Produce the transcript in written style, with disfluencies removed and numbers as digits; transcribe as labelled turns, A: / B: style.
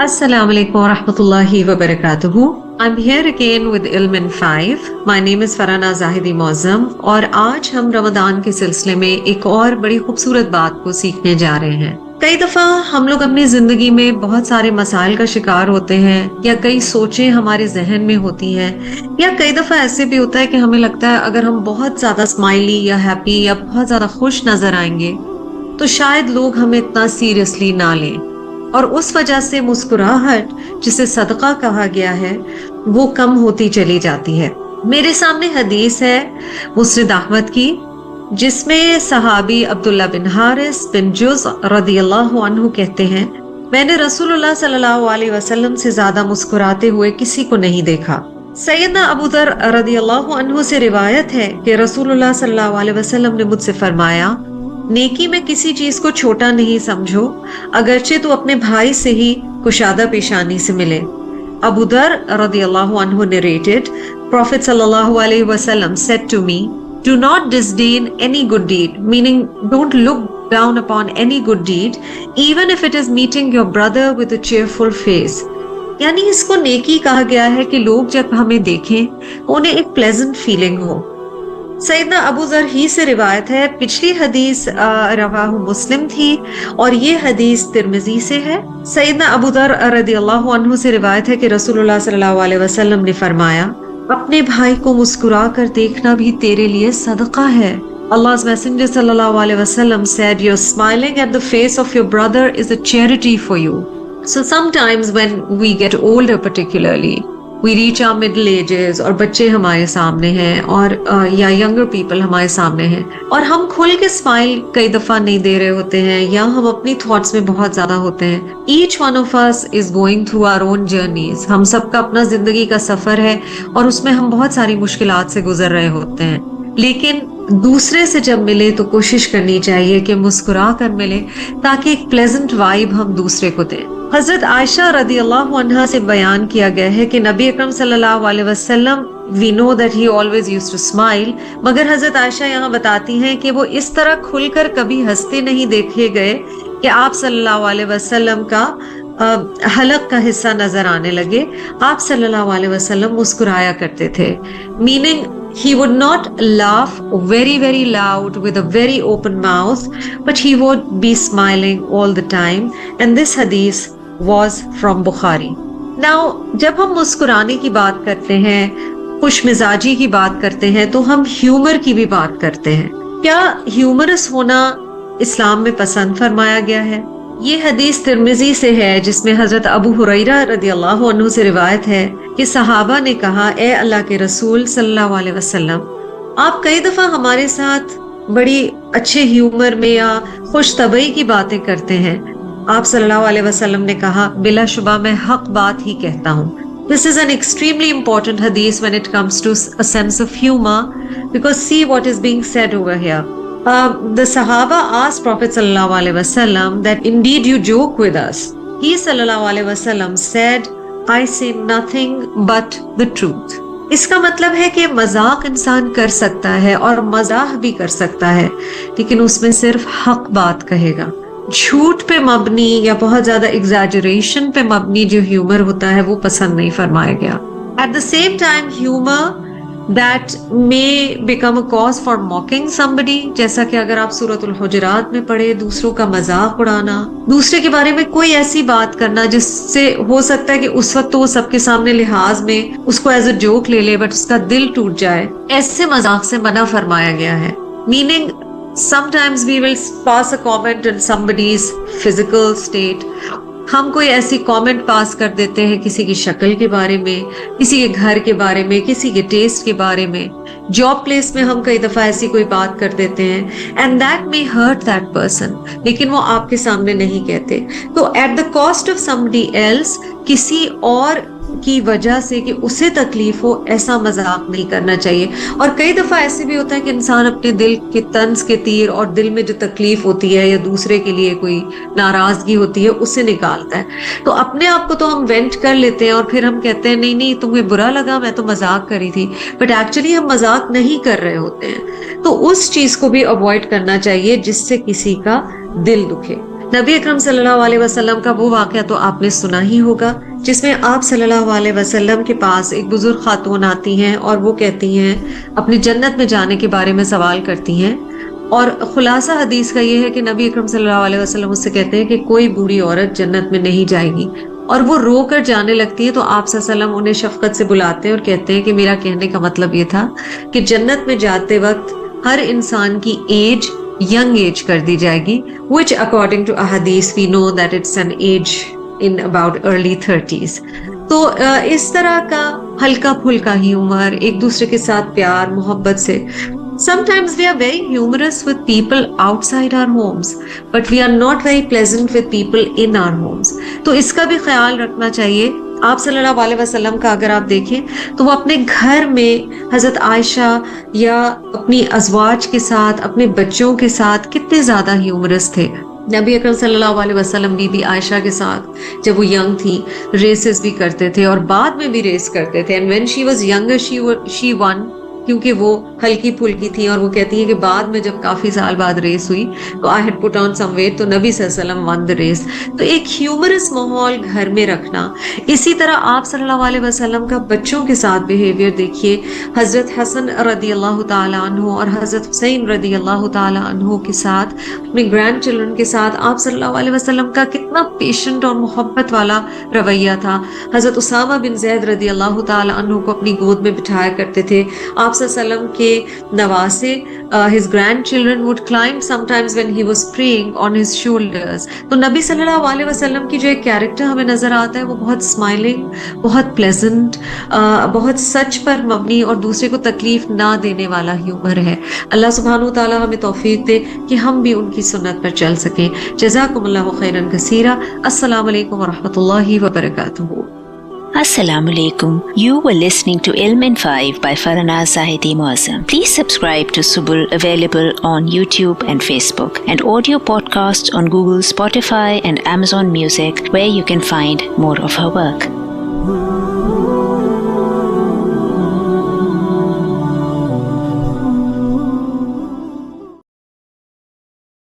A: Assalamu alaikum wa rahmatullahi wa barakatuhu. I'm here again with Ilm in 5. My name is Farhana Zahidi Mozam और आज हम रमदान के सिलसिले में एक और बड़ी खूबसूरत बात को सीखने जा रहे हैं। कई दफा हम लोग अपनी जिंदगी में बहुत सारे मसाइल का शिकार होते हैं या कई सोचें हमारे जहन में होती हैं या कई दफा ऐसे भी होता है कि हमें लगता है अगर हम बहुत ज्यादा स्माइली या हैप्पी या बहुत ज्यादा खुश नजर आएंगे तो शायद लोग हमें इतना सीरियसली ना लें और उस वजह से मुस्कुराहट जिसे सदका कहा गया है वो कम होती चली जाती है। मेरे सामने हदीस है मुस्नद अहमद की जिसमें सहाबी अब्दुल्ला बिन हारिस बिन जुज रदियल्लाहु अन्हु कहते हैं, मैंने रसूलुल्लाह सल्लल्लाहु अलैहि वसल्लम से ज्यादा मुस्कुराते हुए किसी को नहीं देखा। सैयदना अबू दर रदियल्लाहु अन्हु से रिवायत है कि रसूलुल्लाह सल्लल्लाहु अलैहि वसल्लम ने मुझसे फरमाया, नेकी में किसी चीज को छोटा नहीं समझो, अगरचे तो अपने भाई से ही कुशादा पेशानी से मिले। अबू दर रदियल्लाहु अन्हु narrated, Prophet sallallahu alaihi wasallam said to me, do not disdain any good deed, meaning don't look down upon any good deed, even if it is meeting your brother with a cheerful face. यानी इसको नेकी कहा गया है कि लोग जब हमें देखें उन्हें एक प्लेजेंट फीलिंग हो। सैयदना अबू ज़र ही से रिवायत है, पिछली हदीस रवाहु मुस्लिम थी और ये हदीस तिरमिजी से है। सैयदना अबू ज़र रदियल्लाहु अन्हु से रिवायत है कि रसूलुल्लाह सल्लल्लाहु अलैहि वसल्लम ने फरमाया, अपने भाई को मुस्कुरा कर देखना भी तेरे लिए सदका है। Allah's Messenger sallallahu alaihi wasallam said, you're smiling at the face of your brother is a charity for you. So sometimes when we get older particularly, we reach our middle ages और बच्चे हमारे सामने हैं और या younger people हमारे सामने हैं और हम खुल के स्माइल कई दफा नहीं दे रहे होते हैं या हम अपनी थॉट्स में बहुत ज्यादा होते हैं। Each one of us is going through our own journeys. हम सबका अपना जिंदगी का सफर है और उसमें हम बहुत सारी मुश्किलात से गुजर रहे होते हैं, लेकिन दूसरे से जब मिले तो कोशिश करनी चाहिए कि मुस्कुरा कर मिले ताकि एक प्लेजेंट वाइब हम दूसरे को दें। हजरत आयशा रदियल्लाहु अन्हा से बयान किया गया है कि नबी अकरम सल्लल्लाहु अलैहि वसल्लम we know that he always used to smile, मगर हजरत आयशा यहाँ बताती हैं कि वो इस तरह खुलकर कभी हंसते नहीं देखे गए कि आप सल्लल्लाहु अलैहि वसल्लम का हलक का हिस्सा नजर आने लगे। आप सल्लल्लाहु अलैहि वसल्लम मुस्कुराया करते थे, meaning he would not laugh very loud with a very open mouth, but he would be smiling all the time, and this hadith was from Bukhari. Now जब हम मुस्कुराने की बात करते हैं, खुश मिजाजी की बात करते हैं, तो हम ह्यूमर की भी बात करते हैं। क्या ह्यूमरस होना इस्लाम में पसंद फरमाया गया है? ये हदीस तिरमिजी से है जिसमें हजरत अबू हुरैरा रदियल्लाहु अन्हु से रिवायत है कि सहाबा ने कहा, ए अल्लाह के रसूल सल्लल्लाहु अलैहि वसल्लम, आप कई दफा हमारे साथ बड़ी अच्छे ह्यूमर में या खुश तबई की बातें करते हैं। आप सल्लल्लाहु अलैहि वसल्लम ने कहा, बिलाशुबा मैं हक बात ही कहता हूँ। This is an extremely important hadith when it comes to a sense of humor, because see what is being said over here. The Sahaba asked Prophet sallallahu alaihi wasallam that indeed you joke with us. He sallallahu alaihi wasallam said, I say nothing but the truth. इसका मतलब है कि मजाक इंसान कर सकता है और मजाक भी कर सकता है, लेकिन उसमें सिर्फ हक बात कहेगा। झूठ पे मबनी या बहुत ज्यादा एग्जैजरेशन पे मबनी जो ह्यूमर होता है वो पसंद नहीं फरमाया गया। At the same time, humor that may become a cause for mocking somebody, जैसा कि अगर आप सूरतुल हुजरात में पढ़े, दूसरों का मजाक उड़ाना, दूसरे के बारे में कोई ऐसी बात करना जिससे हो सकता है कि उस वक्त तो वो सबके सामने लिहाज में उसको एज अ जोक ले ले बट उसका दिल टूट जाए, ऐसे मजाक से मना फरमाया गया है। Meaning sometimes we will pass a comment on somebody's physical state. हम कोई ऐसी कमेंट पास कर देते हैं किसी की शक्ल के बारे में, किसी के घर के बारे में, किसी के टेस्ट के बारे में, जॉब प्लेस में हम कई दफा ऐसी कोई बात कर देते हैं and that may hurt that person, लेकिन वो आपके सामने नहीं कहते। तो at the cost of somebody else, किसी और की वजह से कि उसे तकलीफ हो, ऐसा मजाक नहीं करना चाहिए। और कई दफा ऐसे भी होता है कि इंसान अपने दिल के तंज के तीर और दिल में जो तकलीफ होती है या दूसरे के लिए कोई नाराजगी होती है उसे निकालता है। तो अपने आप को तो हम वेंट कर लेते हैं और फिर हम कहते हैं नहीं तुम्हें बुरा लगा, मैं तो मजाक करी थी, बट एक्चुअली हम मजाक नहीं कर रहे होते हैं। तो उस चीज को भी अवॉइड करना चाहिए जिससे किसी का दिल दुखे। نبی اکرم صلی اللہ علیہ وسلم کا وہ واقعہ تو آپ نے سنا ہی ہوگا جس میں آپ صلی اللہ علیہ وسلم کے پاس ایک بزرگ خاتون آتی ہیں اور وہ کہتی ہیں، اپنی جنت میں جانے کے بارے میں سوال کرتی ہیں، اور خلاصہ حدیث کا یہ ہے کہ نبی اکرم صلی اللہ علیہ وسلم اس سے کہتے ہیں کہ کوئی بوڑھی عورت جنت میں نہیں جائے گی، اور وہ رو کر جانے لگتی ہے تو آپ صلی اللہ علیہ وسلم انہیں شفقت سے بلاتے ہیں اور کہتے ہیں کہ میرا کہنے کا مطلب یہ تھا کہ جنت میں جاتے وقت ہر انسان کی ایج ینگ ایج کر دی جائے گی، which according to ahadith we know that it's an age in about early 30s. تو اس طرح کا ہلکا پھلکا ہیومر، ایک دوسرے کے ساتھ پیار محبت سے. Sometimes we are very humorous with people outside our homes, but we are not very pleasant with people in our homes. تو اس کا بھی خیال رکھنا چاہیے. آپ صلی اللہ علیہ وسلم کا اگر آپ دیکھیں تو وہ اپنے گھر میں حضرت عائشہ یا اپنی ازواج کے ساتھ، اپنے بچوں کے ساتھ کتنے زیادہ ہیومرس تھے. نبی اکرم صلی اللہ علیہ وسلم بی بی عائشہ کے ساتھ جب وہ ینگ تھی ریسز بھی کرتے تھے اور بعد میں بھی ریس کرتے تھے. And when she was younger she won کیونکہ وہ ہلکی پھلکی تھی، اور وہ کہتی ہے کہ بعد میں جب کافی سال بعد ریس ہوئی تو I had put on some weight تو نبی صلی اللہ علیہ وسلم won the race. تو ایک ہیومرس ماحول گھر میں رکھنا. اسی طرح آپ صلی اللہ علیہ وسلم کا بچوں کے ساتھ بیہیویئر دیکھیے. حضرت حسن رضی اللہ تعالیٰ عنہ اور حضرت حسین رضی اللہ تعالیٰ عنہ کے ساتھ، اپنے گرینڈ چلڈرن کے ساتھ آپ صلی اللہ علیہ وسلم کا کتنا پیشنٹ اور محبت والا رویہ تھا. حضرت اسامہ بن زید رضی اللہ تعالیٰ عنہ کو اپنی گود میں بٹھایا کرتے تھے. آپ صلی اللہ علیہ وسلم کے نواسے his grandchildren would climb sometimes when he was praying on his shoulders. تو نبی صلی اللہ علیہ وسلم کی جو ایک کیریکٹر ہمیں نظر آتا ہے وہ بہت اسمائلنگ، بہت پلیزنٹ، بہت سچ پر مبنی اور دوسرے کو تکلیف نہ دینے والا ہیومر ہے. اللہ سبحانہ و تعالیٰ ہمیں توفیق دے کہ ہم بھی ان کی سنت پر چل سکیں. جزاکم اللہ خیرا کثیرا. السلام علیکم ورحمۃ اللہ وبرکاتہ.
B: Assalamu alaikum. You were listening to Ilm in 5 by Faranaz Zahidi Muazzam. Please subscribe to Subul, available on YouTube and Facebook, and audio podcasts on Google, Spotify and Amazon Music, where you can find more of her work.